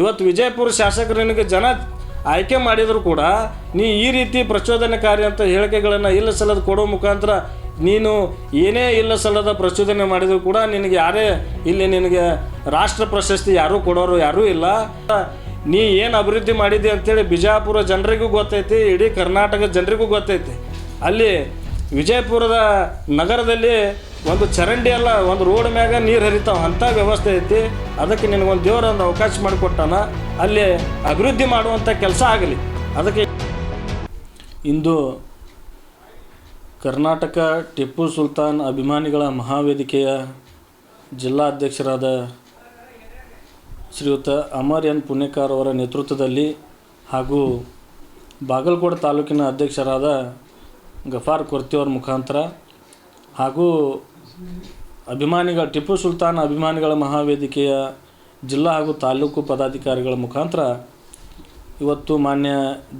ಇವತ್ತು ವಿಜಯಪುರ ಶಾಸಕರು ನಿನಗೆ ಜನ ಆಯ್ಕೆ ಮಾಡಿದರೂ ಕೂಡ ನೀ ಈ ರೀತಿ ಪ್ರಚೋದನಕಾರಿ ಅಂತ ಹೇಳಿಕೆಗಳನ್ನು ಇಲ್ಲ ಸಲ್ಲದ ಕೊಡೋ ಮುಖಾಂತರ ನೀನು ಏನೇ ಇಲ್ಲ ಸಲ್ಲದ ಪ್ರಚೋದನೆ ಮಾಡಿದರೂ ಕೂಡ ನಿನಗೆ ಯಾರೇ ಇಲ್ಲಿ ನಿನಗೆ ರಾಷ್ಟ್ರ ಪ್ರಶಸ್ತಿ ಯಾರೂ ಕೊಡೋರು ಯಾರೂ ಇಲ್ಲ. ನೀ ಏನು ಅಭಿವೃದ್ಧಿ ಮಾಡಿದ್ದೆ ಅಂತೇಳಿ ಬಿಜಾಪುರ ಜನರಿಗೂ ಗೊತ್ತೈತಿ, ಇಡೀ ಕರ್ನಾಟಕ ಜನರಿಗೂ ಗೊತ್ತೈತಿ. ಅಲ್ಲಿ ವಿಜಯಪುರದ ನಗರದಲ್ಲಿ ಒಂದು ಚರಂಡಿ ಅಲ್ಲ, ಒಂದು ರೋಡ್ ಮ್ಯಾಗ ನೀರು ಹರಿತಾವೆ ಅಂಥ ವ್ಯವಸ್ಥೆ ಐತಿ. ಅದಕ್ಕೆ ನಿನಗೊಂದು ದೇವರೊಂದು ಅವಕಾಶ ಮಾಡಿಕೊಟ್ಟಾನ, ಅಲ್ಲಿ ಅಭಿವೃದ್ಧಿ ಮಾಡುವಂಥ ಕೆಲಸ ಆಗಲಿ. ಅದಕ್ಕೆ ಇಂದು ಕರ್ನಾಟಕ ಟಿಪ್ಪು ಸುಲ್ತಾನ್ ಅಭಿಮಾನಿಗಳ ಮಹಾವೇದಿಕೆಯ ಜಿಲ್ಲಾಧ್ಯಕ್ಷರಾದ ಶ್ರೀಯುತ ಅಮರ್ ಎನ್ ಪುಣೇಕರ್ ಅವರ ನೇತೃತ್ವದಲ್ಲಿ ಹಾಗೂ ಬಾಗಲಕೋಟೆ ತಾಲೂಕಿನ ಅಧ್ಯಕ್ಷರಾದ ಗಫಾರ್ ಕೊರ್ತಿಯವರ ಮುಖಾಂತರ ಹಾಗೂ ಟಿಪ್ಪು ಸುಲ್ತಾನ್ ಅಭಿಮಾನಿಗಳ ಮಹಾವೇದಿಕೆಯ ಜಿಲ್ಲಾ ಹಾಗೂ ತಾಲೂಕು ಪದಾಧಿಕಾರಿಗಳ ಮುಖಾಂತರ ಇವತ್ತು ಮಾನ್ಯ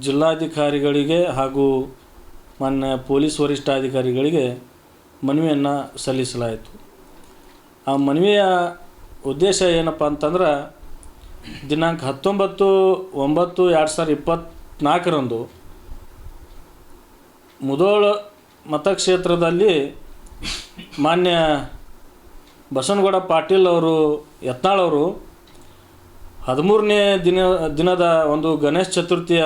ಜಿಲ್ಲಾಧಿಕಾರಿಗಳಿಗೆ ಹಾಗೂ ಮಾನ್ಯ ಪೊಲೀಸ್ ವರಿಷ್ಠಾಧಿಕಾರಿಗಳಿಗೆ ಮನವಿಯನ್ನು ಸಲ್ಲಿಸಲಾಯಿತು. ಆ ಮನವಿಯ ಉದ್ದೇಶ ಏನಪ್ಪ ಅಂತಂದ್ರೆ, ದಿನಾಂಕ 19/9/2024 ಮುಧೋಳ ಮತಕ್ಷೇತ್ರದಲ್ಲಿ ಮಾನ್ಯ ಬಸನಗೌಡ ಪಾಟೀಲ್ ಅವರು ಯತ್ನಾಳ್ ಅವರು 13ನೇ ದಿನದ ಒಂದು ಗಣೇಶ ಚತುರ್ಥಿಯ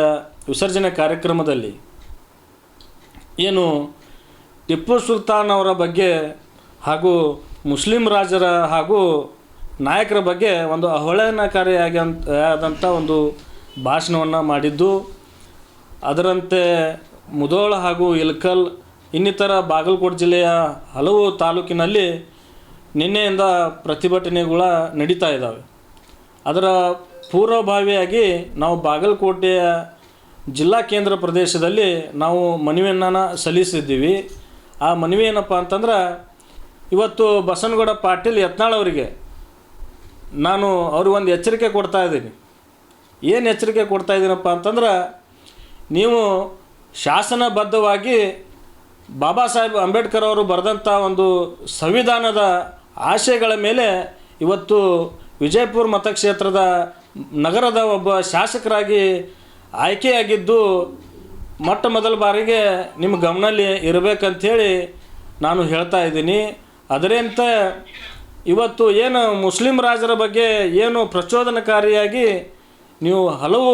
ವಿಸರ್ಜನೆ ಕಾರ್ಯಕ್ರಮದಲ್ಲಿ ಏನು ಟಿಪ್ಪು ಸುಲ್ತಾನ್ ಅವರ ಬಗ್ಗೆ ಹಾಗೂ ಮುಸ್ಲಿಂ ರಾಜರ ಹಾಗೂ ನಾಯಕರ ಬಗ್ಗೆ ಒಂದು ಆದಂಥ ಒಂದು ಭಾಷಣವನ್ನು ಮಾಡಿದ್ದು. ಅದರಂತೆ ಮುಧೋಳ ಹಾಗೂ ಇಳಕಲ್ ಇನ್ನಿತರ ಬಾಗಲಕೋಟೆ ಜಿಲ್ಲೆಯ ಹಲವು ತಾಲೂಕಿನಲ್ಲಿ ನಿನ್ನೆಯಿಂದ ಪ್ರತಿಭಟನೆಗಳು ನಡೀತಾ ಇದ್ದಾವೆ. ಅದರ ಪೂರ್ವಭಾವಿಯಾಗಿ ನಾವು ಬಾಗಲಕೋಟೆಯ ಜಿಲ್ಲಾ ಕೇಂದ್ರ ಪ್ರದೇಶದಲ್ಲಿ ನಾವು ಮನವಿಯನ್ನು ಸಲ್ಲಿಸಿದ್ದೀವಿ. ಆ ಮನವಿ ಏನಪ್ಪ ಅಂತಂದ್ರೆ, ಇವತ್ತು ಬಸನಗೌಡ ಪಾಟೀಲ್ ಯತ್ನಾಳ್ ಅವರಿಗೆ ನಾನು ಅವ್ರಿಗೊಂದು ಎಚ್ಚರಿಕೆ ಕೊಡ್ತಾ ಇದ್ದೀನಿ. ಏನು ಎಚ್ಚರಿಕೆ ಕೊಡ್ತಾ ಇದ್ದೀನಪ್ಪ ಅಂತಂದ್ರೆ, ನೀವು ಶಾಸನಬದ್ಧವಾಗಿ ಬಾಬಾ ಸಾಹೇಬ್ ಅಂಬೇಡ್ಕರ್ ಅವರು ಬರೆದಂಥ ಒಂದು ಸಂವಿಧಾನದ ಆಶಯಗಳ ಮೇಲೆ ಇವತ್ತು ವಿಜಯಪುರ ಮತಕ್ಷೇತ್ರದ ನಗರದ ಒಬ್ಬ ಶಾಸಕರಾಗಿ ಆಯ್ಕೆಯಾಗಿದ್ದು ಮೊಟ್ಟ ಮೊದಲ ಬಾರಿಗೆ ನಿಮ್ಮ ಗಮನಲ್ಲಿ ಇರಬೇಕಂಥೇಳಿ ನಾನು ಹೇಳ್ತಾ ಇದ್ದೀನಿ. ಅದರಂತೆ ಇವತ್ತು ಏನು ಮುಸ್ಲಿಂ ರಾಜರ ಬಗ್ಗೆ ಏನು ಪ್ರಚೋದನಕಾರಿಯಾಗಿ ನೀವು ಹಲವು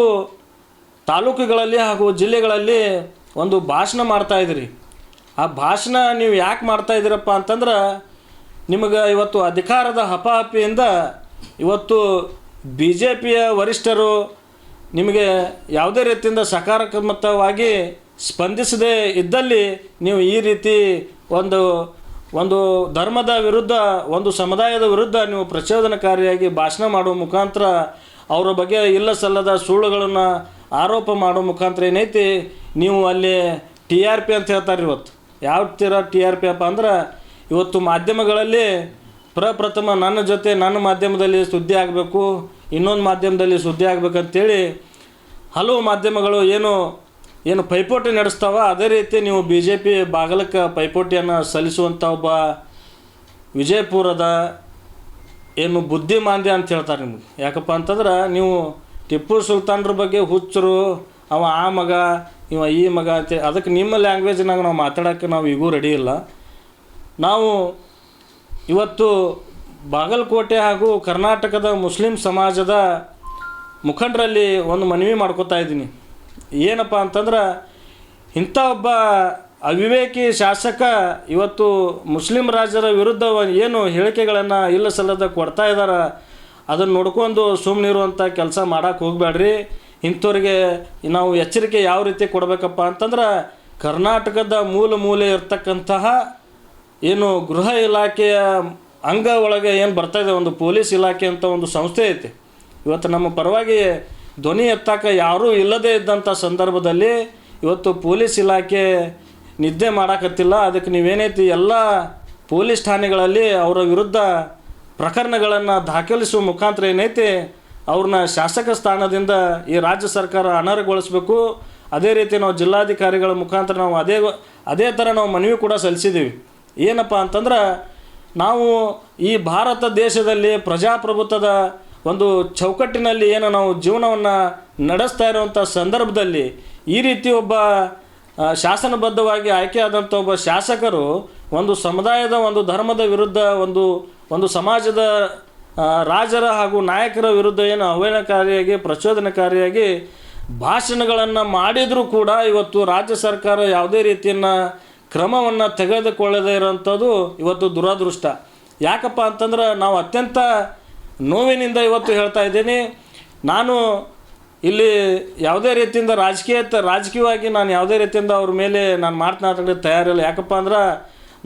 ತಾಲೂಕುಗಳಲ್ಲಿ ಹಾಗೂ ಜಿಲ್ಲೆಗಳಲ್ಲಿ ಒಂದು ಭಾಷಣ ಮಾಡ್ತಾಯಿದ್ದೀರಿ. ಆ ಭಾಷಣ ನೀವು ಯಾಕೆ ಮಾಡ್ತಾಯಿದ್ದೀರಪ್ಪ ಅಂತಂದ್ರೆ, ನಿಮಗೆ ಇವತ್ತು ಅಧಿಕಾರದ ಹಪಾಹಪಿಯಿಂದ ಇವತ್ತು BJPಯ ವರಿಷ್ಠರು ನಿಮಗೆ ಯಾವುದೇ ರೀತಿಯಿಂದ ಸಕಾರಾತ್ಮಕವಾಗಿ ಸ್ಪಂದಿಸದೇ ಇದ್ದಲ್ಲಿ ನೀವು ಈ ರೀತಿ ಒಂದು ಧರ್ಮದ ವಿರುದ್ಧ, ಒಂದು ಸಮುದಾಯದ ವಿರುದ್ಧ ನೀವು ಪ್ರಚೋದನಕಾರಿಯಾಗಿ ಭಾಷಣ ಮಾಡುವ ಮುಖಾಂತರ ಅವರ ಬಗ್ಗೆ ಇಲ್ಲ ಸಲ್ಲದ ಸುಳ್ಳುಗಳನ್ನು ಆರೋಪ ಮಾಡೋ ಮುಖಾಂತರ ಏನೈತಿ, ನೀವು ಅಲ್ಲಿ TRP ಅಂತ ಹೇಳ್ತಾರೆ. ಇವತ್ತು ಯಾವ ಥರ TRP ಅಪ್ಪ ಅಂದ್ರೆ, ಇವತ್ತು ಮಾಧ್ಯಮಗಳಲ್ಲಿ ಪ್ರಪ್ರಥಮ ನನ್ನ ಜೊತೆ ನನ್ನ ಮಾಧ್ಯಮದಲ್ಲಿ ಸುದ್ದಿ ಆಗಬೇಕು, ಇನ್ನೊಂದು ಮಾಧ್ಯಮದಲ್ಲಿ ಸುದ್ದಿ ಆಗಬೇಕಂತೇಳಿ ಹಲವು ಮಾಧ್ಯಮಗಳು ಏನು ಪೈಪೋಟಿ ನಡೆಸ್ತಾವ. ಅದೇ ರೀತಿ ನೀವು BJP ಬಾಗಲಕ್ಕೆ ಪೈಪೋಟಿಯನ್ನು ಸಲ್ಲಿಸುವಂಥ ಒಬ್ಬ ವಿಜಯಪುರದ ಏನು ಬುದ್ಧಿಮಾಂದ್ಯ ಅಂತ ಹೇಳ್ತಾರೆ ನಿಮಗೆ. ಯಾಕಪ್ಪ ಅಂತಂದ್ರೆ, ನೀವು ಟಿಪ್ಪು ಸುಲ್ತಾನ್ರ ಬಗ್ಗೆ ಹುಚ್ಚರು, ಅವ ಆ ಮಗ ಇವ ಈ ಮಗ ಅಂತೇಳಿ ಅದಕ್ಕೆ ನಿಮ್ಮ ಲ್ಯಾಂಗ್ವೇಜ್ನಾಗ ನಾವು ಮಾತಾಡೋಕ್ಕೆ ನಾವು ಈಗೂ ರೆಡಿ ಇಲ್ಲ. ನಾವು ಇವತ್ತು ಬಾಗಲಕೋಟೆ ಹಾಗೂ ಕರ್ನಾಟಕದ ಮುಸ್ಲಿಂ ಸಮಾಜದ ಮುಖಂಡರಲ್ಲಿ ಒಂದು ಮನವಿ ಮಾಡ್ಕೋತಾ ಇದ್ದೀನಿ. ಏನಪ್ಪ ಅಂತಂದ್ರೆ, ಇಂಥ ಒಬ್ಬ ಅವಿವೇಕಿ ಶಾಸಕ ಇವತ್ತು ಮುಸ್ಲಿಂ ರಾಜರ ವಿರುದ್ಧ ಏನು ಹೇಳಿಕೆಗಳನ್ನು ಇಲ್ಲ ಸಲ್ಲದ ಕೊಡ್ತಾ ಇದ್ದಾರೆ, ಅದನ್ನು ನೋಡ್ಕೊಂಡು ಸುಮ್ಮನಿರುವಂಥ ಕೆಲಸ ಮಾಡೋಕ್ಕೆ ಹೋಗಬೇಡ್ರಿ. ಇಂಥವ್ರಿಗೆ ನಾವು ಎಚ್ಚರಿಕೆ ಯಾವ ರೀತಿ ಕೊಡಬೇಕಪ್ಪ ಅಂತಂದ್ರೆ, ಕರ್ನಾಟಕದ ಮೂಲೆ ಇರ್ತಕ್ಕಂತಹ ಏನು ಗೃಹ ಇಲಾಖೆಯ ಅಂಗ ಒಳಗೆ ಏನು ಬರ್ತಾಯಿದೆ, ಒಂದು ಪೊಲೀಸ್ ಇಲಾಖೆ ಅಂತ ಒಂದು ಸಂಸ್ಥೆ ಐತಿ. ಇವತ್ತು ನಮ್ಮ ಪರವಾಗಿ ಧ್ವನಿ ಎತ್ತಕ್ಕೆ ಯಾರೂ ಇಲ್ಲದೇ ಇದ್ದಂಥ ಸಂದರ್ಭದಲ್ಲಿ ಇವತ್ತು ಪೊಲೀಸ್ ಇಲಾಖೆ ನಿದ್ದೆ ಮಾಡೋಕತ್ತಿಲ್ಲ. ಅದಕ್ಕೆ ನೀವೇನೈತಿ ಎಲ್ಲ ಪೊಲೀಸ್ ಠಾಣೆಗಳಲ್ಲಿ ಅವರ ವಿರುದ್ಧ ಪ್ರಕರಣಗಳನ್ನು ದಾಖಲಿಸುವ ಮುಖಾಂತರ ಏನೈತಿ ಅವ್ರನ್ನ ಶಾಸಕ ಸ್ಥಾನದಿಂದ ಈ ರಾಜ್ಯ ಸರ್ಕಾರ ಅನರ್ಹಗೊಳಿಸಬೇಕು. ಅದೇ ರೀತಿ ನಾವು ಜಿಲ್ಲಾಧಿಕಾರಿಗಳ ಮುಖಾಂತರ ನಾವು ಅದೇ ಥರ ನಾವು ಮನವಿ ಕೂಡ ಸಲ್ಲಿಸಿದ್ದೀವಿ. ಏನಪ್ಪ ಅಂತಂದ್ರೆ, ನಾವು ಈ ಭಾರತ ದೇಶದಲ್ಲಿ ಪ್ರಜಾಪ್ರಭುತ್ವದ ಒಂದು ಚೌಕಟ್ಟಿನಲ್ಲಿ ಏನು ನಾವು ಜೀವನವನ್ನು ನಡೆಸ್ತಾ ಇರುವಂಥ ಸಂದರ್ಭದಲ್ಲಿ ಈ ರೀತಿ ಒಬ್ಬ ಶಾಸನಬದ್ಧವಾಗಿ ಆಯ್ಕೆಯಾದಂಥ ಒಬ್ಬ ಶಾಸಕರು ಒಂದು ಸಮುದಾಯದ ಒಂದು ಧರ್ಮದ ವಿರುದ್ಧ ಒಂದು ಸಮಾಜದ ರಾಜರ ಹಾಗೂ ನಾಯಕರ ವಿರುದ್ಧ ಏನು ಅವಹೇಳನಕಾರಿಯಾಗಿ ಪ್ರಚೋದನಕಾರಿಯಾಗಿ ಭಾಷಣಗಳನ್ನು ಮಾಡಿದರೂ ಕೂಡ ಇವತ್ತು ರಾಜ್ಯ ಸರ್ಕಾರ ಯಾವುದೇ ರೀತಿಯನ್ನು ಕ್ರಮವನ್ನು ತೆಗೆದುಕೊಳ್ಳದೇ ಇರೋವಂಥದ್ದು ಇವತ್ತು ದುರದೃಷ್ಟ. ಯಾಕಪ್ಪ ಅಂತಂದ್ರೆ ನಾವು ಅತ್ಯಂತ ನೋವಿನಿಂದ ಇವತ್ತು ಹೇಳ್ತಾ ಇದ್ದೀನಿ. ನಾನು ಇಲ್ಲಿ ಯಾವುದೇ ರೀತಿಯಿಂದ ರಾಜಕೀಯವಾಗಿ ನಾನು ಯಾವುದೇ ರೀತಿಯಿಂದ ಅವ್ರ ಮೇಲೆ ನಾನು ಮಾತನಾಡೋಕ್ಕೆ ತಯಾರಿಲ್ಲ. ಯಾಕಪ್ಪ ಅಂದ್ರೆ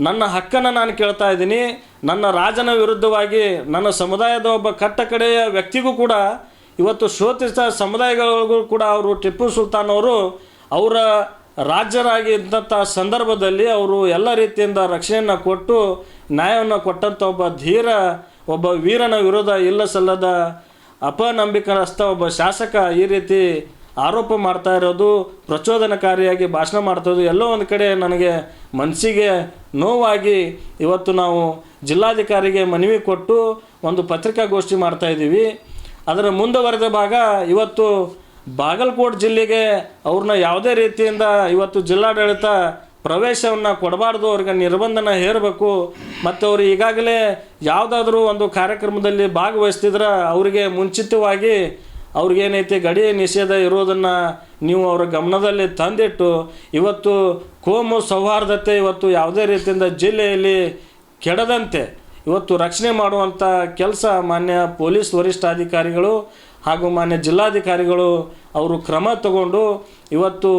ನನ್ನ ಹಕ್ಕನ್ನು ನಾನು ಕೇಳ್ತಾ ಇದ್ದೀನಿ. ನನ್ನ ರಾಜನ ವಿರುದ್ಧವಾಗಿ ನನ್ನ ಸಮುದಾಯದ ಒಬ್ಬ ಕಟ್ಟಕಡೆಯ ವ್ಯಕ್ತಿಗೂ ಕೂಡ ಇವತ್ತು ಶೋಷಿತ ಸಮುದಾಯಗಳಿಗೂ ಕೂಡ ಅವರು ಟಿಪ್ಪು ಸುಲ್ತಾನ್ ಅವರು ಅವರ ರಾಜ್ಯರಾಗಿ ಇದ್ದಂಥ ಸಂದರ್ಭದಲ್ಲಿ ಅವರು ಎಲ್ಲ ರೀತಿಯಿಂದ ರಕ್ಷಣೆಯನ್ನು ಕೊಟ್ಟು ನ್ಯಾಯವನ್ನು ಕೊಟ್ಟಂಥ ಒಬ್ಬ ವೀರನ ವಿರುದ್ಧ ಇಲ್ಲ ಸಲ್ಲದ ಅಪನಂಬಿಕಸ್ಥ ಒಬ್ಬ ಶಾಸಕ ಈ ರೀತಿ ಆರೋಪ ಮಾಡ್ತಾ ಇರೋದು, ಪ್ರಚೋದನಕಾರಿಯಾಗಿ ಭಾಷಣ ಮಾಡ್ತಾಯಿದ್ದು ಎಲ್ಲೋ ಒಂದು ಕಡೆ ನನಗೆ ಮನಸ್ಸಿಗೆ ನೋವಾಗಿ ಇವತ್ತು ನಾವು ಜಿಲ್ಲಾಧಿಕಾರಿಗೆ ಮನವಿ ಕೊಟ್ಟು ಒಂದು ಪತ್ರಿಕಾಗೋಷ್ಠಿ ಮಾಡ್ತಾಯಿದ್ದೀವಿ. ಅದರ ಮುಂದುವರೆದ ಭಾಗ ಇವತ್ತು ಬಾಗಲಕೋಟೆ ಜಿಲ್ಲೆಗೆ ಅವ್ರನ್ನ ಯಾವುದೇ ರೀತಿಯಿಂದ ಇವತ್ತು ಜಿಲ್ಲಾಡಳಿತ ಪ್ರವೇಶವನ್ನು ಕೊಡಬಾರ್ದು, ಅವ್ರಿಗೆ ನಿರ್ಬಂಧನ ಹೇರಬೇಕು. ಮತ್ತು ಅವರು ಈಗಾಗಲೇ ಯಾವುದಾದ್ರೂ ಒಂದು ಕಾರ್ಯಕ್ರಮದಲ್ಲಿ ಭಾಗವಹಿಸ್ತಿದ್ರೆ ಅವರಿಗೆ ಮುಂಚಿತವಾಗಿ ಅವ್ರಿಗೇನೈತಿ ಗಡಿ ನಿಷೇಧ ಇರೋದನ್ನು ನೀವು ಅವರ ಗಮನದಲ್ಲಿ ತಂದಿಟ್ಟು ಇವತ್ತು ಕೋಮು ಸೌಹಾರ್ದತೆ ಇವತ್ತು ಯಾವುದೇ ರೀತಿಯಿಂದ ಜಿಲ್ಲೆಯಲ್ಲಿ ಕೆಡದಂತೆ ಇವತ್ತು ರಕ್ಷಣೆ ಮಾಡುವಂಥ ಕೆಲಸ ಮಾನ್ಯ ಪೊಲೀಸ್ ವರಿಷ್ಠಾಧಿಕಾರಿಗಳು ಹಾಗೂ ಮಾನ್ಯ ಜಿಲ್ಲಾಧಿಕಾರಿಗಳು ಅವರು ಕ್ರಮ ತಗೊಂಡು ಇವತ್ತು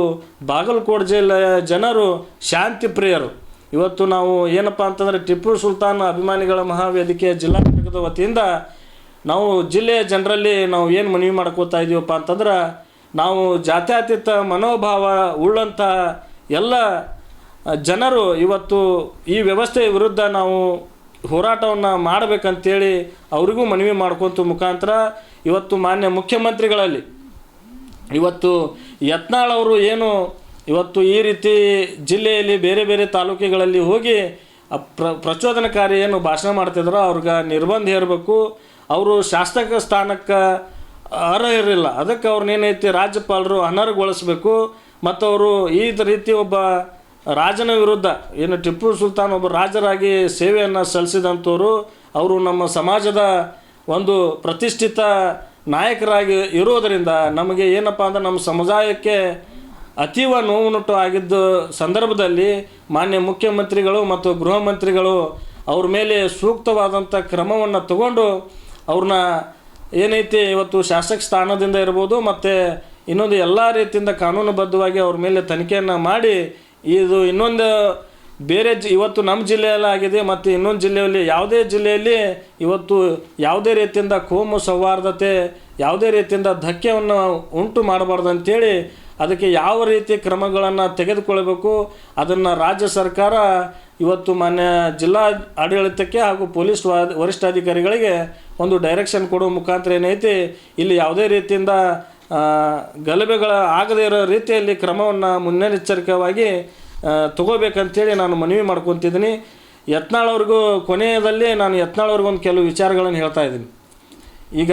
ಬಾಗಲಕೋಟೆ ಜಿಲ್ಲೆಯ ಜನರು ಶಾಂತಿ ಪ್ರಿಯರು. ಇವತ್ತು ನಾವು ಏನಪ್ಪ ಅಂತಂದರೆ ಟಿಪ್ಪು ಸುಲ್ತಾನ್ ಅಭಿಮಾನಿಗಳ ಮಹಾವೇದಿಕೆ ಜಿಲ್ಲಾ ಘಟಕದ ವತಿಯಿಂದ ನಾವು ಜಿಲ್ಲೆಯ ಜನರಲ್ಲಿ ನಾವು ಏನು ಮನವಿ ಮಾಡ್ಕೋತಾ ಇದ್ದೀವಪ್ಪ ಅಂತಂದ್ರೆ, ನಾವು ಜಾತ್ಯತೀತ ಮನೋಭಾವ ಉಳ್ಳಂಥ ಎಲ್ಲ ಜನರು ಇವತ್ತು ಈ ವ್ಯವಸ್ಥೆಯ ವಿರುದ್ಧ ನಾವು ಹೋರಾಟವನ್ನು ಮಾಡಬೇಕಂತೇಳಿ ಅವರಿಗೂ ಮನವಿ ಮಾಡ್ಕೊಂತ ಮುಖಾಂತರ ಇವತ್ತು ಮಾನ್ಯ ಮುಖ್ಯಮಂತ್ರಿಗಳಲ್ಲಿ ಇವತ್ತು ಯತ್ನಾಳ್ ಅವರು ಏನು ಇವತ್ತು ಈ ರೀತಿ ಜಿಲ್ಲೆಯಲ್ಲಿ ಬೇರೆ ಬೇರೆ ತಾಲೂಕುಗಳಲ್ಲಿ ಹೋಗಿ ಪ್ರಚೋದನಕಾರಿ ಏನು ಭಾಷಣ ಮಾಡ್ತಿದ್ರು ಅವ್ರಿಗೆ ನಿರ್ಬಂಧ ಹೇರಬೇಕು. ಅವರು ಶಾಸಕ ಸ್ಥಾನಕ್ಕೆ ಅರ್ಹ ಇರಲಿಲ್ಲ, ಅದಕ್ಕೆ ಅವ್ರನ್ನೇನೈತಿ ರಾಜ್ಯಪಾಲರು ಅನರ್ಹಗೊಳಿಸಬೇಕು. ಮತ್ತು ಅವರು ಈ ರೀತಿ ಒಬ್ಬ ರಾಜನ ವಿರುದ್ಧ ಏನು ಟಿಪ್ಪು ಸುಲ್ತಾನ್ ಒಬ್ಬ ರಾಜರಾಗಿ ಸೇವೆಯನ್ನು ಸಲ್ಲಿಸಿದಂಥವ್ರು, ಅವರು ನಮ್ಮ ಸಮಾಜದ ಒಂದು ಪ್ರತಿಷ್ಠಿತ ನಾಯಕರಾಗಿ ಇರೋದರಿಂದ ನಮಗೆ ಏನಪ್ಪ ಅಂದ್ರೆ ನಮ್ಮ ಸಮುದಾಯಕ್ಕೆ ಅತೀವ ನೋವುನುಂಟು ಆಗಿದ್ದ ಸಂದರ್ಭದಲ್ಲಿ ಮಾನ್ಯ ಮುಖ್ಯಮಂತ್ರಿಗಳು ಮತ್ತು ಗೃಹ ಮಂತ್ರಿಗಳು ಅವ್ರ ಮೇಲೆ ಸೂಕ್ತವಾದಂಥ ಕ್ರಮವನ್ನು ತಗೊಂಡು ಅವ್ರನ್ನ ಏನೈತಿ ಇವತ್ತು ಶಾಸಕ ಸ್ಥಾನದಿಂದ ಇರ್ಬೋದು ಮತ್ತು ಇನ್ನೊಂದು ಎಲ್ಲ ರೀತಿಯಿಂದ ಕಾನೂನುಬದ್ಧವಾಗಿ ಅವ್ರ ಮೇಲೆ ತನಿಖೆಯನ್ನು ಮಾಡಿ ಇದು ಇನ್ನೊಂದು ಬೇರೆ ಇವತ್ತು ನಮ್ಮ ಜಿಲ್ಲೆಯಲ್ಲಿ ಆಗಿದೆ ಮತ್ತು ಇನ್ನೊಂದು ಜಿಲ್ಲೆಯಲ್ಲಿ ಯಾವುದೇ ಜಿಲ್ಲೆಯಲ್ಲಿ ಇವತ್ತು ಯಾವುದೇ ರೀತಿಯಿಂದ ಕೋಮು ಸೌಹಾರ್ದತೆ ಯಾವುದೇ ರೀತಿಯಿಂದ ಧಕ್ಕೆಯನ್ನು ಉಂಟು ಮಾಡಬಾರ್ದು ಅಂಥೇಳಿ ಅದಕ್ಕೆ ಯಾವ ರೀತಿ ಕ್ರಮಗಳನ್ನು ತೆಗೆದುಕೊಳ್ಳಬೇಕು ಅದನ್ನು ರಾಜ್ಯ ಸರ್ಕಾರ ಇವತ್ತು ಮಾನ್ಯ ಜಿಲ್ಲಾ ಆಡಳಿತಕ್ಕೆ ಹಾಗೂ ಪೊಲೀಸ್ ವರಿಷ್ಠಾಧಿಕಾರಿಗಳಿಗೆ ಒಂದು ಡೈರೆಕ್ಷನ್ ಕೊಡುವ ಮುಖಾಂತರ ಏನೈತಿ ಇಲ್ಲಿ ಯಾವುದೇ ರೀತಿಯಿಂದ ಗಲಭೆಗಳ ಆಗದೇ ಇರೋ ರೀತಿಯಲ್ಲಿ ಕ್ರಮವನ್ನು ಮುನ್ನೆಚ್ಚರಿಕೆಯಾಗಿ ತಗೋಬೇಕಂತೇಳಿ ನಾನು ಮನವಿ ಮಾಡ್ಕೊತಿದ್ದೀನಿ. ಯತ್ನಾಳ್ ಅವ್ರಿಗೂ ಕೊನೆಯದಲ್ಲಿ ನಾನು ಯತ್ನಾಳ್ ಅವ್ರಿಗೊಂದು ಕೆಲವು ವಿಚಾರಗಳನ್ನು ಹೇಳ್ತಾ ಇದ್ದೀನಿ. ಈಗ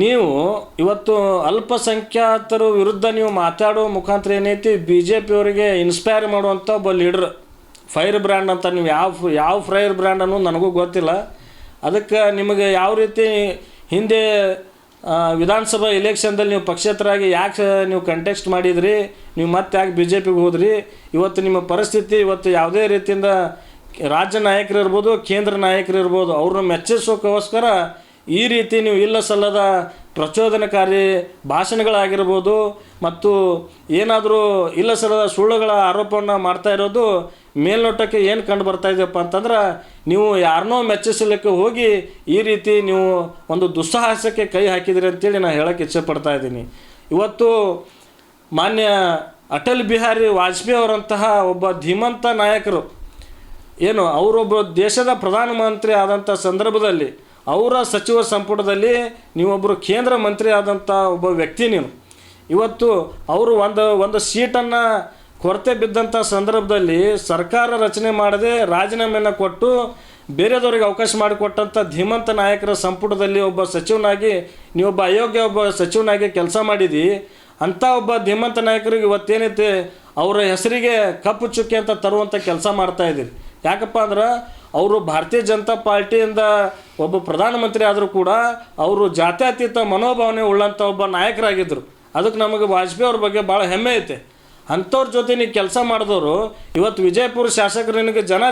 ನೀವು ಇವತ್ತು ಅಲ್ಪಸಂಖ್ಯಾತರ ವಿರುದ್ಧ ನೀವು ಮಾತಾಡೋ ಮುಖಾಂತರ ಏನೈತಿ BJP ಅವರಿಗೆ ಇನ್ಸ್ಪೈರ್ ಮಾಡುವಂಥ ಒಬ್ಬ ಲೀಡ್ರ್, ಫೈರ್ ಬ್ರ್ಯಾಂಡ್ ಅಂತ. ನೀವು ಯಾವ ಫೈರ್ ಬ್ರ್ಯಾಂಡ್ ಅನ್ನೋದು ನನಗೂ ಗೊತ್ತಿಲ್ಲ. ಅದಕ್ಕೆ ನಿಮಗೆ ಯಾವ ರೀತಿ ಹಿಂದೆ ವಿಧಾನಸಭಾ ಎಲೆಕ್ಷನ್ದಲ್ಲಿ ನೀವು ಪಕ್ಷೇತರಾಗಿ ಯಾಕೆ ನೀವು ಕಂಟೆಸ್ಟ್ ಮಾಡಿದ್ರಿ, ನೀವು ಮತ್ತೆ ಯಾಕೆ BJPಗೆ ಹೋದ್ರಿ, ಇವತ್ತು ನಿಮ್ಮ ಪರಿಸ್ಥಿತಿ ಇವತ್ತು ಯಾವುದೇ ರೀತಿಯಿಂದ ರಾಜ್ಯ ನಾಯಕರು ಇರ್ಬೋದು, ಕೇಂದ್ರ ನಾಯಕರು ಇರ್ಬೋದು, ಅವ್ರನ್ನ ಮೆಚ್ಚಿಸೋಕ್ಕೋಸ್ಕರ ಈ ರೀತಿ ನೀವು ಇಲ್ಲ ಸಲ್ಲದ ಪ್ರಚೋದನಕಾರಿ ಭಾಷಣಗಳಾಗಿರ್ಬೋದು ಮತ್ತು ಏನಾದರೂ ಇಲ್ಲ ಸಲ್ಲದ ಸುಳ್ಳುಗಳ ಆರೋಪವನ್ನು ಮಾಡ್ತಾ ಇರೋದು ಮೇಲ್ನೋಟಕ್ಕೆ ಏನು ಕಂಡು ಬರ್ತಾ ಇದೆಯಪ್ಪ ಅಂತಂದ್ರೆ, ನೀವು ಯಾರನ್ನೋ ಮೆಚ್ಚಿಸಲಿಕ್ಕೆ ಹೋಗಿ ಈ ರೀತಿ ನೀವು ಒಂದು ದುಸ್ಸಾಹಸಕ್ಕೆ ಕೈ ಹಾಕಿದಿರಿ ಅಂತೇಳಿ ನಾನು ಹೇಳೋಕ್ಕೆ ಇಚ್ಛೆಪಡ್ತಾ ಇದ್ದೀನಿ. ಇವತ್ತು ಮಾನ್ಯ ಅಟಲ್ ಬಿಹಾರಿ ವಾಜಪೇಯಿ ಅವರಂತಹ ಒಬ್ಬ ಧೀಮಂತ ನಾಯಕರು ಏನು ಅವರೊಬ್ಬ ದೇಶದ ಪ್ರಧಾನಮಂತ್ರಿ ಆದಂಥ ಸಂದರ್ಭದಲ್ಲಿ ಅವರ ಸಚಿವ ಸಂಪುಟದಲ್ಲಿ ನೀವೊಬ್ಬರು ಕೇಂದ್ರ ಮಂತ್ರಿ ಆದಂಥ ಒಬ್ಬ ವ್ಯಕ್ತಿ ನೀವು. ಇವತ್ತು ಅವರು ಒಂದು ಸೀಟನ್ನು ಕೊರತೆ ಬಿದ್ದಂಥ ಸಂದರ್ಭದಲ್ಲಿ ಸರ್ಕಾರ ರಚನೆ ಮಾಡದೆ ರಾಜೀನಾಮೆಯನ್ನು ಕೊಟ್ಟು ಬೇರೆದವ್ರಿಗೆ ಅವಕಾಶ ಮಾಡಿಕೊಟ್ಟಂಥ ಧೀಮಂತ ನಾಯಕರ ಸಂಪುಟದಲ್ಲಿ ಒಬ್ಬ ಸಚಿವನಾಗಿ ನೀವೊಬ್ಬ ಅಯೋಗ್ಯ ಒಬ್ಬ ಸಚಿವನಾಗಿ ಕೆಲಸ ಮಾಡಿದಿ. ಅಂಥ ಒಬ್ಬ ಧೀಮಂತ ನಾಯಕರಿಗೆ ಇವತ್ತೇನೈತೆ ಅವರ ಹೆಸರಿಗೆ ಕಪ್ಪು ಚುಕ್ಕೆ ಅಂತ ತರುವಂಥ ಕೆಲಸ ಮಾಡ್ತಾಯಿದ್ದೀರಿ. ಯಾಕಪ್ಪ ಅಂದ್ರೆ ಅವರು ಭಾರತೀಯ ಜನತಾ ಪಾರ್ಟಿಯಿಂದ ಒಬ್ಬ ಪ್ರಧಾನಮಂತ್ರಿ ಆದರೂ ಕೂಡ ಅವರು ಜಾತ್ಯತೀತ ಮನೋಭಾವನೆ ಉಳ್ಳಂಥ ಒಬ್ಬ ನಾಯಕರಾಗಿದ್ದರು. ಅದಕ್ಕೆ ನಮಗೆ ವಾಜಪೇಯಿ ಅವ್ರ ಬಗ್ಗೆ ಭಾಳ ಹೆಮ್ಮೆ ಐತೆ. ಅಂಥವ್ರ ಜೊತೆ ನೀವು ಕೆಲಸ ಮಾಡಿದವರು ಇವತ್ತು ವಿಜಯಪುರ ಶಾಸಕರು ನಿನಗೆ ಜನ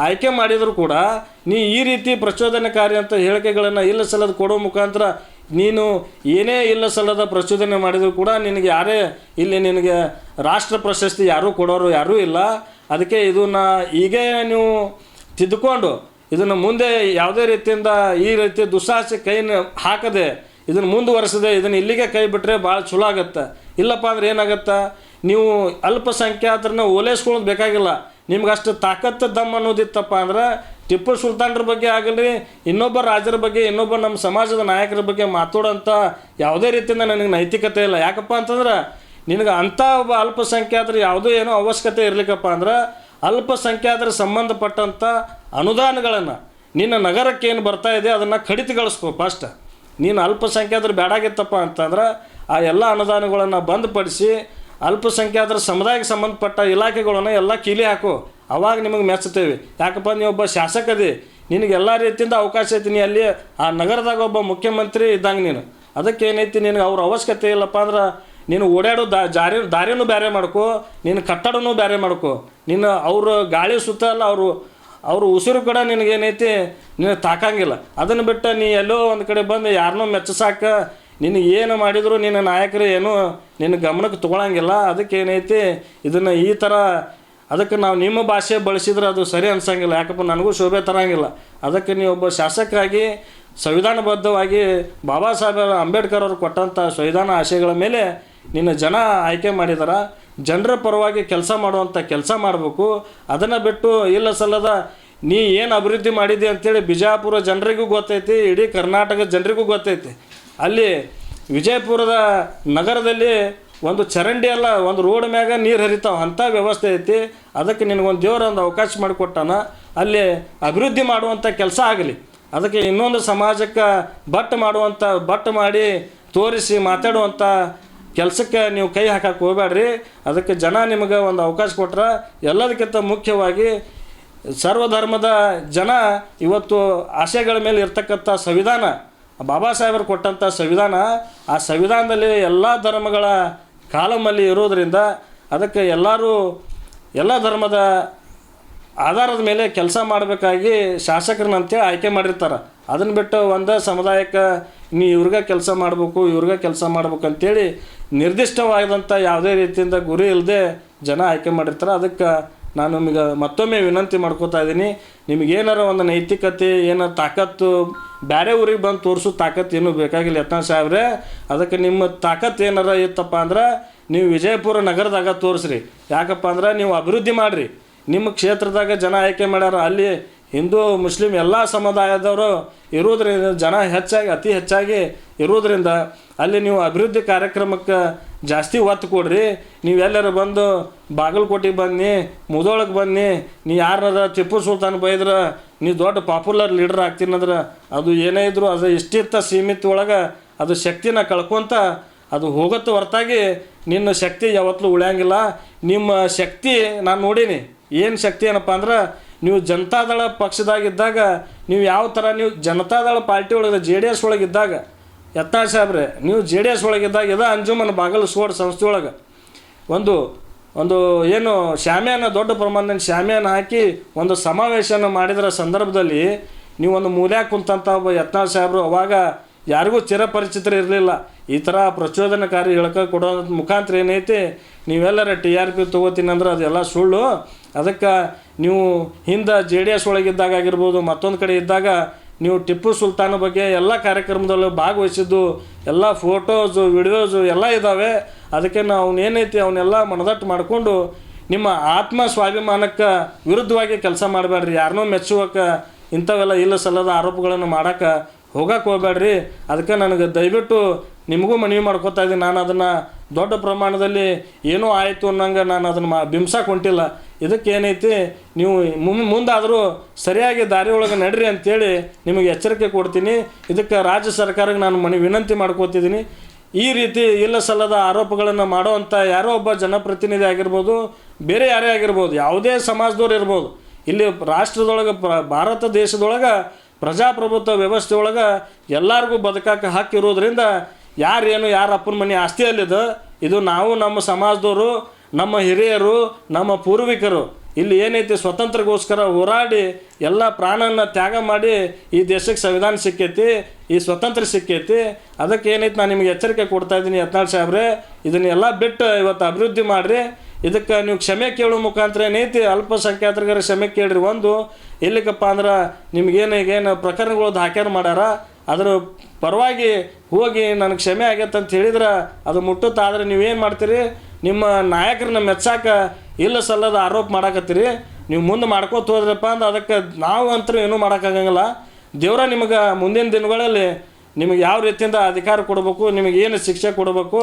ಆಯ್ಕೆ ಮಾಡಿದರೂ ಕೂಡ ನೀ ಈ ರೀತಿ ಪ್ರಚೋದನಕಾರಿ ಅಂತ ಹೇಳಿಕೆಗಳನ್ನು ಇಲ್ಲ ಸಲ್ಲದ ಕೊಡೋ ಮುಖಾಂತರ ನೀನು ಏನೇ ಇಲ್ಲ ಸಲ್ಲದ ಪ್ರಚೋದನೆ ಮಾಡಿದರೂ ಕೂಡ ನಿನಗೆ ಯಾರೇ ಇಲ್ಲಿ ನಿನಗೆ ರಾಷ್ಟ್ರ ಪ್ರಶಸ್ತಿ ಯಾರೂ ಕೊಡೋರು ಯಾರೂ ಇಲ್ಲ. ಅದಕ್ಕೆ ಇದನ್ನು ಹೀಗೆ ನೀವು ತಿದ್ದುಕೊಂಡು ಇದನ್ನು ಮುಂದೆ ಯಾವುದೇ ರೀತಿಯಿಂದ ಈ ರೀತಿ ದುಸ್ಸಾಹಸ ಕೈನ ಹಾಕದೆ ಇದನ್ನು ಮುಂದುವರೆಸದೆ ಇದನ್ನು ಇಲ್ಲಿಗೆ ಕೈ ಬಿಟ್ಟರೆ ಭಾಳ ಚಲೋ ಆಗುತ್ತೆ. ಇಲ್ಲಪ್ಪ ಅಂದ್ರೆ ಏನಾಗುತ್ತೆ, ನೀವು ಅಲ್ಪಸಂಖ್ಯಾತರನ್ನ ಓಲೈಸ್ಕೊಳ್ಳೋದು ಬೇಕಾಗಿಲ್ಲ. ನಿಮ್ಗೆ ಅಷ್ಟು ತಾಕತ್ತು ದಮ್ ಅನ್ನೋದಿತ್ತಪ್ಪ ಅಂದ್ರೆ ಟಿಪ್ಪು ಸುಲ್ತಾನ್ರ ಬಗ್ಗೆ ಆಗಲಿ ಇನ್ನೊಬ್ಬ ರಾಜರ ಬಗ್ಗೆ ಇನ್ನೊಬ್ಬ ನಮ್ಮ ಸಮಾಜದ ನಾಯಕರ ಬಗ್ಗೆ ಮಾತಾಡೋಂಥ ಯಾವುದೇ ರೀತಿಯಿಂದ ನನಗೆ ನೈತಿಕತೆ ಇಲ್ಲ. ಯಾಕಪ್ಪ ಅಂತಂದ್ರೆ ನಿನಗೆ ಅಂಥ ಒಬ್ಬ ಅಲ್ಪಸಂಖ್ಯಾತರು ಯಾವುದೂ ಏನೋ ಅವಶ್ಯಕತೆ ಇರಲಿಕ್ಕಪ್ಪ ಅಂದ್ರೆ ಅಲ್ಪಸಂಖ್ಯಾತರ ಸಂಬಂಧಪಟ್ಟಂಥ ಅನುದಾನಗಳನ್ನು ನಿನ್ನ ನಗರಕ್ಕೆ ಏನು ಬರ್ತಾ ಇದೆ ಅದನ್ನು ಕಡಿತಗೊಳಿಸ್ಕೊ. ಫಸ್ಟ್ ನೀನು ಅಲ್ಪಸಂಖ್ಯಾತರು ಬೇಡಾಗಿತ್ತಪ್ಪ ಅಂತಂದ್ರೆ ಆ ಎಲ್ಲ ಅನುದಾನಗಳನ್ನು ಬಂದುಪಡಿಸಿ ಅಲ್ಪಸಂಖ್ಯಾತರ ಸಮುದಾಯಕ್ಕೆ ಸಂಬಂಧಪಟ್ಟ ಇಲಾಖೆಗಳನ್ನು ಎಲ್ಲ ಕೀಲಿ ಹಾಕು. ಅವಾಗ ನಿಮಗೆ ಮೆಚ್ಚುತ್ತೇವೆ. ಯಾಕಪ್ಪ ನೀವು ಒಬ್ಬ ಶಾಸಕದಿ, ನಿನಗೆ ಎಲ್ಲ ರೀತಿಯಿಂದ ಅವಕಾಶ ಐತಿ. ನೀ ಅಲ್ಲಿ ಆ ನಗರದಾಗ ಒಬ್ಬ ಮುಖ್ಯಮಂತ್ರಿ ಇದ್ದಂಗೆ ನೀನು. ಅದಕ್ಕೆ ಏನೈತಿ ನಿನಗೆ ಅವ್ರ ಅವಶ್ಯಕತೆ ಇಲ್ಲಪ್ಪ ಅಂದ್ರೆ ನೀನು ಓಡಾಡೋ ದಾರಿನೂ ಬೇರೆ ಮಾಡ್ಕೋ, ನೀನು ಕಟ್ಟಡನೂ ಬೇರೆ ಮಾಡ್ಕೋ. ನೀನು ಅವರು ಗಾಳಿ ಸುತ್ತ ಅಲ್ಲ ಅವರು ಉಸಿರು ಕೂಡ ನಿನಗೇನೈತಿ ನೀನು ತಾಕಂಗಿಲ್ಲ. ಅದನ್ನು ಬಿಟ್ಟು ನೀ ಎಲ್ಲೋ ಒಂದು ಕಡೆ ಬಂದು ಯಾರನ್ನೋ ಮೆಚ್ಚಸಾಕ ನಿನಗೆ ಏನು ಮಾಡಿದ್ರು ನಿನ್ನ ನಾಯಕರು ಏನೂ ನಿನ್ನ ಗಮನಕ್ಕೆ ತೊಗೊಳಂಗಿಲ್ಲ. ಅದಕ್ಕೆ ಏನೈತಿ ಇದನ್ನು ಈ ಥರ ಅದಕ್ಕೆ ನಾವು ನಿಮ್ಮ ಭಾಷೆ ಬಳಸಿದ್ರೆ ಅದು ಸರಿ ಅನ್ಸಂಗಿಲ್ಲ. ಯಾಕಪ್ಪ ನನಗೂ ಶೋಭೆ ತರಂಗಿಲ್ಲ. ಅದಕ್ಕೆ ನೀವು ಒಬ್ಬ ಶಾಸಕರಾಗಿ ಸಂವಿಧಾನಬದ್ಧವಾಗಿ ಬಾಬಾ ಸಾಹೇಬ್ ಅಂಬೇಡ್ಕರ್ ಅವರು ಕೊಟ್ಟಂಥ ಸಂವಿಧಾನ ಆಶಯಗಳ ಮೇಲೆ ನಿನ್ನ ಜನ ಆಯ್ಕೆ ಮಾಡಿದಾರೆ. ಜನರ ಪರವಾಗಿ ಕೆಲಸ ಮಾಡುವಂಥ ಕೆಲಸ ಮಾಡಬೇಕು. ಅದನ್ನು ಬಿಟ್ಟು ಇಲ್ಲ ಸಲ್ಲದ ನೀ ಏನು ಅಭಿವೃದ್ಧಿ ಮಾಡಿದೆ ಅಂಥೇಳಿ ಬಿಜಾಪುರ ಜನರಿಗೂ ಗೊತ್ತೈತಿ, ಇಡೀ ಕರ್ನಾಟಕ ಜನರಿಗೂ ಗೊತ್ತೈತಿ. ಅಲ್ಲಿ ವಿಜಯಪುರದ ನಗರದಲ್ಲಿ ಒಂದು ಚರಂಡಿ ಅಲ್ಲ ಒಂದು ರೋಡ್ ಮ್ಯಾಗ ನೀರು ಹರಿತಾವೆ ಅಂಥ ವ್ಯವಸ್ಥೆ ಐತಿ. ಅದಕ್ಕೆ ನಿನಗೊಂದು ದೇವರ ಒಂದು ಅವಕಾಶ ಮಾಡಿಕೊಟ್ಟಾನ. ಅಲ್ಲಿ ಅಭಿವೃದ್ಧಿ ಮಾಡುವಂಥ ಕೆಲಸ ಆಗಲಿ. ಅದಕ್ಕೆ ಇನ್ನೊಂದು ಸಮಾಜಕ್ಕೆ ಬಟ್ಟು ಮಾಡಿ ತೋರಿಸಿ ಮಾತಾಡುವಂಥ ಕೆಲಸಕ್ಕೆ ನೀವು ಕೈ ಹಾಕಕ್ಕೆ ಹೋಗಬೇಡ್ರಿ. ಅದಕ್ಕೆ ಜನ ನಿಮಗೆ ಒಂದು ಅವಕಾಶ ಕೊಟ್ರೆ ಎಲ್ಲದಕ್ಕಿಂತ ಮುಖ್ಯವಾಗಿ ಸರ್ವಧರ್ಮದ ಜನ ಇವತ್ತು ಆಶಯಗಳ ಮೇಲೆ ಇರ್ತಕ್ಕಂಥ ಸಂವಿಧಾನ ಬಾಬಾ ಸಾಹೇಬರು ಕೊಟ್ಟಂಥ ಸಂವಿಧಾನ, ಆ ಸಂವಿಧಾನದಲ್ಲಿ ಎಲ್ಲ ಧರ್ಮಗಳ ಕಾಲಮಲ್ಲಿ ಇರೋದರಿಂದ ಅದಕ್ಕೆ ಎಲ್ಲ ಧರ್ಮದ ಆಧಾರದ ಮೇಲೆ ಕೆಲಸ ಮಾಡಬೇಕಾಗಿ ಶಾಸಕರನ್ನಂತೇಳಿ ಆಯ್ಕೆ ಮಾಡಿರ್ತಾರೆ. ಅದನ್ನು ಬಿಟ್ಟು ಒಂದೇ ಸಮುದಾಯಕ್ಕೆ ನೀ ಇವ್ರಿಗೆ ಕೆಲಸ ಮಾಡಬೇಕು ಅಂತೇಳಿ ನಿರ್ದಿಷ್ಟವಾದಂಥ ಯಾವುದೇ ರೀತಿಯಿಂದ ಗುರಿ ಇಲ್ಲದೆ ಜನ ಆಯ್ಕೆ ಮಾಡಿರ್ತಾರೆ. ಅದಕ್ಕೆ ನಾನು ನಿಮಗೆ ಮತ್ತೊಮ್ಮೆ ವಿನಂತಿ ಮಾಡ್ಕೋತಾ ಇದ್ದೀನಿ, ನಿಮಗೇನಾರ ಒಂದು ನೈತಿಕತೆ ಏನಾರು ತಾಕತ್ತು ಬೇರೆ ಊರಿಗೆ ಬಂದು ತೋರಿಸೋ ತಾಕತ್ತು ಏನೂ ಬೇಕಾಗಿಲ್ಲ ಯತ್ನಾಳ್ ಸಾಹೇಬ್ರೆ. ಅದಕ್ಕೆ ನಿಮ್ಮ ತಾಕತ್ತು ಏನಾರ ಇತ್ತಪ್ಪ ಅಂದ್ರೆ ನೀವು ವಿಜಯಪುರ ನಗರದಾಗ ತೋರಿಸ್ರಿ. ಯಾಕಪ್ಪ ಅಂದ್ರೆ ನೀವು ಅಭಿವೃದ್ಧಿ ಮಾಡಿರಿ. ನಿಮ್ಮ ಕ್ಷೇತ್ರದಾಗ ಜನ ಆಯ್ಕೆ ಮಾಡ್ಯಾರ, ಅಲ್ಲಿ ಹಿಂದೂ ಮುಸ್ಲಿಂ ಎಲ್ಲ ಸಮುದಾಯದವರು ಇರೋದ್ರಿಂದ ಜನ ಅತಿ ಹೆಚ್ಚಾಗಿ ಇರೋದ್ರಿಂದ ಅಲ್ಲಿ ನೀವು ಅಭಿವೃದ್ಧಿ ಕಾರ್ಯಕ್ರಮಕ್ಕೆ ಜಾಸ್ತಿ ಒತ್ತು ಕೊಡ್ರಿ. ನೀವು ಎಲ್ಲರೂ ಬಂದು ಬಾಗಲಕೋಟೆಗೆ ಬನ್ನಿ, ಮುದೋಳಕ್ಕೆ ಬನ್ನಿ, ನೀ ಯಾರನ್ನಾರ ಟಿಪ್ಪು ಸುಲ್ತಾನ್ ಬೈದ್ರೆ ನೀ ದೊಡ್ಡ ಪಾಪ್ಯುಲರ್ ಲೀಡರ್ ಆಗ್ತೀನಂದ್ರೆ ಅದು ಏನೇ ಇದ್ದರೂ ಅದು ಇಷ್ಟಿತ್ತ ಸೀಮಿತ ಒಳಗೆ ಅದು ಶಕ್ತಿನ ಕಳ್ಕೊತ ಅದು ಹೋಗುತ್ತೆ ಹೊರತಾಗಿ ನಿನ್ನ ಶಕ್ತಿ ಯಾವತ್ತೂ ಉಳಿಯಂಗಿಲ್ಲ. ನಿಮ್ಮ ಶಕ್ತಿ ನಾನು ನೋಡೀನಿ. ಏನು ಶಕ್ತಿ ಏನಪ್ಪ ಅಂದ್ರೆ ನೀವು ಜನತಾದಳ ಪಕ್ಷದಾಗಿದ್ದಾಗ ನೀವು ಯಾವ ಥರ ನೀವು ಜನತಾದಳ ಪಾರ್ಟಿ ಒಳಗೆ JDS ಒಳಗಿದ್ದಾಗ ಯತ್ನಾಳ್ ಸಾಹೇಬ್ರೆ ನೀವು JDS ಒಳಗಿದ್ದಾಗ ಇದು ಅಂಜುಮನ್ ಬಾಗಲಕೋಟೆ ಸಂಸ್ಥೆ ಒಳಗೆ ಒಂದು ಏನು ಶಾಮಿಯಾನ ದೊಡ್ಡ ಪ್ರಮಾಣದಲ್ಲಿ ಶಾಮಿಯಾನ ಹಾಕಿ ಒಂದು ಸಮಾವೇಶನ ಮಾಡಿದ್ರ ಸಂದರ್ಭದಲ್ಲಿ ನೀವು ಒಂದು ಮೂಲ್ಯಾಗ ಕುಂತಂಥ ಒಬ್ಬ ಯತ್ನಾಳ್ ಸಾಹೇಬರು ಅವಾಗ ಯಾರಿಗೂ ಚಿರಪರಿಚಿತರು ಇರಲಿಲ್ಲ. ಈ ಥರ ಪ್ರಚೋದನಕಾರಿ ಹೇಳ್ಕ ಕೊಡೋ ಮುಖಾಂತರ ಏನೈತಿ ನೀವೆಲ್ಲರ TRP ತೊಗೋತೀನಿ ಅಂದ್ರೆ ಅದೆಲ್ಲ ಸುಳ್ಳು. ಅದಕ್ಕೆ ನೀವು ಹಿಂದೆ JDS ಒಳಗಿದ್ದಾಗ ಆಗಿರ್ಬೋದು ಮತ್ತೊಂದು ಕಡೆ ಇದ್ದಾಗ ನೀವು ಟಿಪ್ಪು ಸುಲ್ತಾನ್ ಬಗ್ಗೆ ಎಲ್ಲ ಕಾರ್ಯಕ್ರಮದಲ್ಲೂ ಭಾಗವಹಿಸಿದ್ದು ಎಲ್ಲ ಫೋಟೋಸು ವಿಡಿಯೋಸು ಎಲ್ಲ ಇದ್ದಾವೆ. ಅದಕ್ಕೆ ನಾವು ಏನೈತಿ ಅವನ್ನೆಲ್ಲ ಮನದಟ್ಟು ಮಾಡಿಕೊಂಡು ನಿಮ್ಮ ಆತ್ಮ ಸ್ವಾಭಿಮಾನಕ್ಕೆ ವಿರುದ್ಧವಾಗಿ ಕೆಲಸ ಮಾಡಬೇಡ್ರಿ. ಯಾರನ್ನೂ ಮೆಚ್ಚುವಕ್ಕೆ ಇಂಥವೆಲ್ಲ ಇಲ್ಲ ಸಲ್ಲದ ಆರೋಪಗಳನ್ನು ಮಾಡೋಕ್ಕೆ ಹೋಗಕ್ಕೆ ಹೋಗಬೇಡ್ರಿ. ಅದಕ್ಕೆ ನನಗೆ ದಯವಿಟ್ಟು ನಿಮಗೂ ಮನವಿ ಮಾಡ್ಕೋತಾ ಇದ್ದೀನಿ. ನಾನು ಅದನ್ನು ದೊಡ್ಡ ಪ್ರಮಾಣದಲ್ಲಿ ಏನೋ ಆಯಿತು ಅನ್ನಂಗೆ ನಾನು ಅದನ್ನು ಬಿಂಬ್ಸಕ್ಕೆ ಹೊಂಟಿಲ್ಲ. ಇದಕ್ಕೆ ಏನೈತಿ, ನೀವು ಮುಂದಾದರೂ ಸರಿಯಾಗಿ ದಾರಿ ಒಳಗೆ ನಡ್ರಿ ಅಂತೇಳಿ ನಿಮಗೆ ಎಚ್ಚರಿಕೆ ಕೊಡ್ತೀನಿ. ಇದಕ್ಕೆ ರಾಜ್ಯ ಸರ್ಕಾರಕ್ಕೆ ನಾನು ವಿನಂತಿ ಮಾಡ್ಕೋತಿದ್ದೀನಿ. ಈ ರೀತಿ ಇಲ್ಲ ಸಲ್ಲದ ಆರೋಪಗಳನ್ನು ಮಾಡೋವಂಥ ಯಾರೋ ಒಬ್ಬ ಜನಪ್ರತಿನಿಧಿ ಆಗಿರ್ಬೋದು, ಬೇರೆ ಯಾರೇ ಆಗಿರ್ಬೋದು, ಯಾವುದೇ ಸಮಾಜದವ್ರು ಇರ್ಬೋದು, ಇಲ್ಲಿ ರಾಷ್ಟ್ರದೊಳಗೆ ಭಾರತ ದೇಶದೊಳಗೆ ಪ್ರಜಾಪ್ರಭುತ್ವ ವ್ಯವಸ್ಥೆ ಒಳಗೆ ಎಲ್ಲರಿಗೂ ಬದುಕಕ್ಕೆ ಹಕ್ಕಿರೋದ್ರಿಂದ ಯಾರೇನು ಯಾರ ಅಪ್ಪನ ಮನೆ ಆಸ್ತಿಯಲ್ಲಿದೆ, ಇದು ನಾವು ನಮ್ಮ ಸಮಾಜದವರು, ನಮ್ಮ ಹಿರಿಯರು, ನಮ್ಮ ಪೂರ್ವಿಕರು ಇಲ್ಲಿ ಏನೈತಿ ಸ್ವತಂತ್ರಗೋಸ್ಕರ ಹೋರಾಡಿ ಎಲ್ಲ ಪ್ರಾಣನ ತ್ಯಾಗ ಮಾಡಿ ಈ ದೇಶಕ್ಕೆ ಸಂವಿಧಾನ ಸಿಕ್ಕೈತಿ, ಈ ಸ್ವತಂತ್ರ ಸಿಕ್ಕೈತಿ. ಅದಕ್ಕೆ ಏನೈತಿ ನಾನು ನಿಮಗೆ ಎಚ್ಚರಿಕೆ ಕೊಡ್ತಾ ಇದ್ದೀನಿ ಯತ್ನಾಳ್ ಸಾಹೇಬ್ರೆ, ಇದನ್ನೆಲ್ಲ ಬಿಟ್ಟು ಇವತ್ತು ಅಭಿವೃದ್ಧಿ ಮಾಡಿರಿ. ಇದಕ್ಕೆ ನೀವು ಕ್ಷಮೆ ಕೇಳೋ ಮುಖಾಂತರ ಏನೈತಿ ಅಲ್ಪಸಂಖ್ಯಾತರಿಗಾರ ಕ್ಷಮೆ ಕೇಳ್ರಿ. ಒಂದು ಎಲ್ಲಿಕಪ್ಪ ಅಂದ್ರೆ ನಿಮ್ಗೇನು ಪ್ರಕರಣಗಳು ಹಾಕ್ಯಾರ ಮಾಡ್ಯಾರ, ಅದರ ಪರವಾಗಿ ಹೋಗಿ ನನಗೆ ಕ್ಷಮೆ ಆಗೈತೆ ಅಂತ ಹೇಳಿದ್ರೆ ಅದು ಮುಟ್ಟುತ್ತಾದ್ರೆ ನೀವೇನು ಮಾಡ್ತೀರಿ, ನಿಮ್ಮ ನಾಯಕರನ್ನ ಮೆಚ್ಚಾಕ ಇಲ್ಲ ಸಲ್ಲದ ಆರೋಪ ಮಾಡಾಕತ್ತೀರಿ. ನೀವು ಮುಂದೆ ಮಾಡ್ಕೋತ ಹೋದ್ರಪ್ಪ ಅಂದ್ರೆ ಅದಕ್ಕೆ ನಾವು ಅಂತೂ ಏನೂ ಮಾಡೋಕ್ಕಾಗಂಗಿಲ್ಲ. ದೇವರ ನಿಮಗೆ ಮುಂದಿನ ದಿನಗಳಲ್ಲಿ ನಿಮಗೆ ಯಾವ ರೀತಿಯಿಂದ ಅಧಿಕಾರ ಕೊಡಬೇಕು, ನಿಮಗೆ ಏನು ಶಿಕ್ಷೆ ಕೊಡಬೇಕು,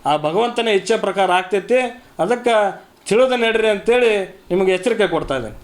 ಆ ಭಗವಂತನ ಇಚ್ಛೆ ಪ್ರಕಾರ ಆಗ್ತೈತಿ. ಅದಕ್ಕೆ ತಿಳಿದು ನಡ್ರಿ ಅಂತೇಳಿ ನಿಮಗೆ ಎಚ್ಚರಿಕೆ ಕೊಡ್ತಾ ಇದ್ದೇನೆ.